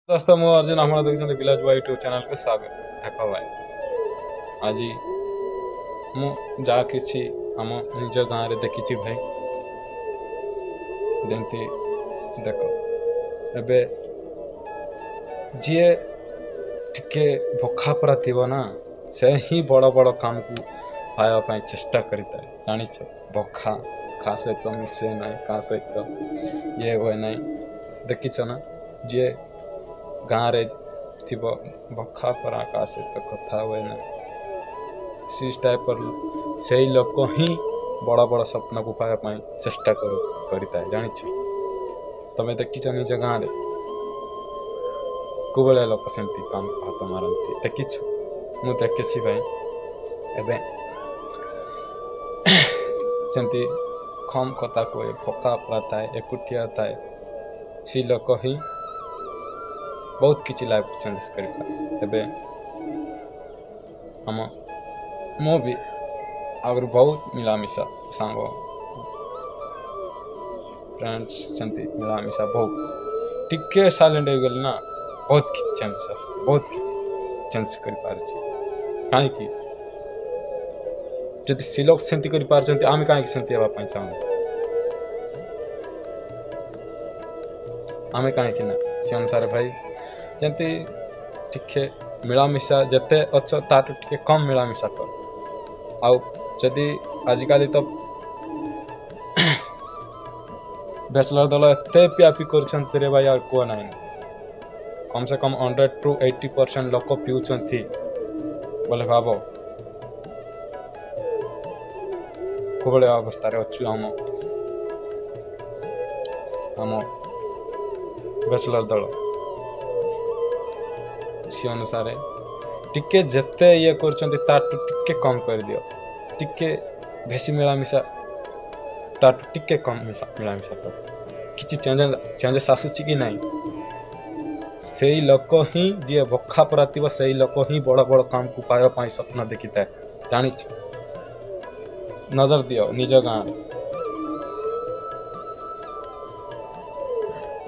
दोस्तों मु अर्जुन आप देखते विलेज बॉय यूट्यूब चैनल को स्वागत। देख भाई आज मु जहाँ कि आम निज गाँव में देखी भाई जमती देख एबे जी टिके भोखा परा थी ना से ही बड़ बड़ काम को पाइबा चेष्टा करें जाच भोखा खा सहित मिसे ना क्या सहित ये हुए ना देखीच ना जी गाँव रे थी भखा परा का सहित कथा हुए ना सीज टाइप से लोक ही बड़ बड़ स्वप्न को पाइबा चेष्टा करता है जाच तमें देखीच निज गाँव में कुबले लोक से काम हाथ मारती देखीच मु देखी भाई एबे सेमती कम कथा कहे भोका पड़ा थाए एकुटिया थाए सी लोक ही बहुत किसी लाइफ चेंजेस करे आम मु भी आगर बहुत मिलामिशा सांग फ्रेंड्स सेमती मिलामिशा बहुत टिके साइलेंट हो गली ना बहुत किसी चेंजेस बहुत किसी चेंज कर कहीं जदि सी लोग सेमती कर आम कहीं सेमती हाँपाई चाहूँ आम कहीं ना से अनुसार भाई जमती टिके मिलामिशा जिते अच्छ ताठू टिके कम मिलामिशा कर आउ जदि आजिकल तो बैचलर दल एत पियापी कर भाई यार कह ना कम से कम 100 to 80% लोक पिउछंती बोले भाव कोबले अवस्था रे अच्छु हम बैचलर दल सी अनुसार टिके जेते ये करछंती टिके कम कर दियो टिके बेसी मिलामिशा ताटू टिके कम मिलामिशा कर किछि चेंजेस आसुची कि नहीं से लोक ही जी भखा परा थी से लोक ही बड़ बड़ काम को पाइबा स्वप्न देखी था जाच नजर दियो निज गाँव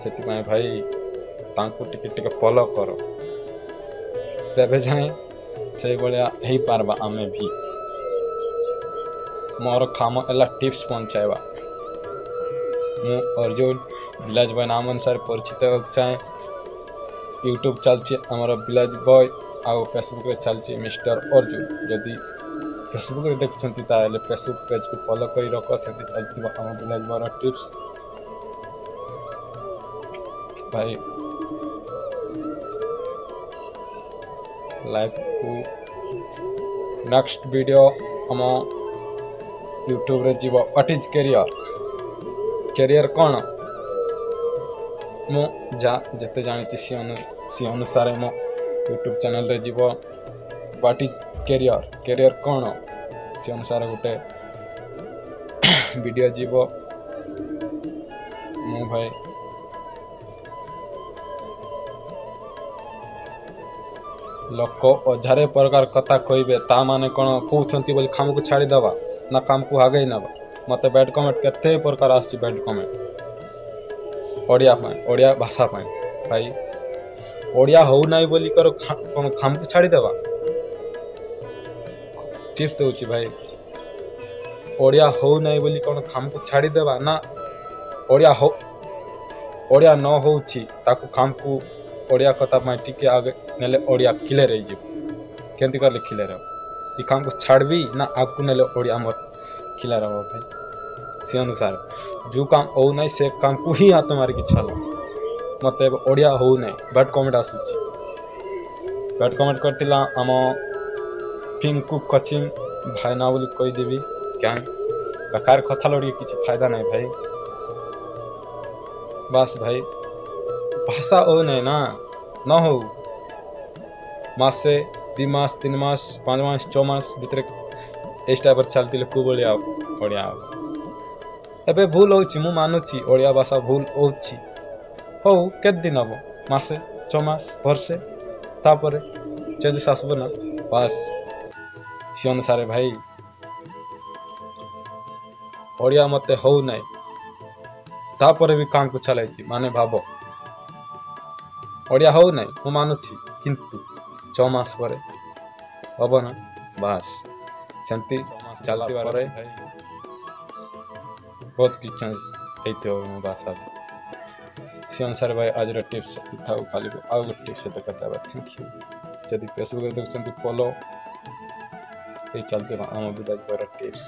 से भाई तांको टिके टिके फॉलो करो तेबे जाए से भाया हो पारबा आमे भी मोर काम एला टिप्स पहुँचाइबा मु अर्जुन विलेज बॉय नाम अनुसार परिचित होगा चाहे यूट्यूब चलती आमर विलेज बॉय आउ फेसबुक रे चलती मिस्टर अर्जुन जदि फेसबुक रे देखुंती ताले फेसबुक पेज को फॉलो करी रख से चलती आम विलेज बॉय टिप्स भाई लाइक को नेक्स्ट वीडियो आम यूट्यूब रे जीव व्हाट इज कैरियर कौन मु जिते जानी सी अनुसार मो यूट्यूब चैनल रे जीव व्हाट इज कैरियर कौन सी अनुसार गोटे वीडियो जीव मु भाई लोक अजारे प्रकार कथा कहबे ता माने कौन कहते बोली काम को छाड़ी दवा ना काम को आगे नवा मत बैड कमेंट केते प्रकार आसी बैड कमेंट ओडिया भाषा भाई ओडिया हो ना बोली कर काम को छाड़ी देवा टिप्स दूची भाई ओडिया हो ना बोली कौन काम को छाड़ी देवा ना ओडिया न होची ताकू काम को ओडिया कथा टिके आगे नेले ओडिया क्लियर हो केमती कर क्लियर हो काम को छाड़बी ना आगू नेले ओडिया मत क्लियर हो भाई से अनुसार जो काम हो ना से काम को ही हाथ मारिक चल मत ओडिया हो ना बैड कमेंट आसूची बैड कमेंट करथिला आम पिंकू कोचिंग भाई ना बोली कहीदेवी क्या बेकार कथा लड़ी किसी फायदा नहीं भाई बस भाई भाषा हो नहीं ना न हो मासे 2 मास 3 मास 5 मास 6 मास भितर इस टाइप चलती को बढ़िया बढ़िया एबे भूल होची मु मानुची ओडिया भाषा भूल होची हो के दिन हम मासे 6 मास वर्षे तापर चेंजेस आसबो ना बस सी अनुसार भाई ओडिया मते हो नहीं तापर भी काम को चलाई माने भाव ଓଡ଼ିଆ ହଉ ନାହିଁ ମୁଁ ମାନୁଛି, କିନ୍ତୁ 6 ମାସ ପରେ ହବ ନା, ବାସ୍ ସେମିତି ଚାଲିଥିବା ପରେ ବହୁତ କିଛି ଚେଞ୍ଜ ହେଇଥିବ ମୋ ଭାଷାରେ। ସେ ଅନୁସାରେ ଭାଇ ଆଜିର ଟିପ୍ସ ଥାଉ, ଖାଲି ଆଉ ଗୋଟେ ଟିପ୍ସ ସହିତ କଥା ହେବା। Thank you. ଯଦି ଫେସବୁକରେ ଦେଖୁଛନ୍ତି ଫଲୋ, ଏଇ ଚାଲିଥିବା ଆମ ବିଦାଜ ଟିପ୍ସ।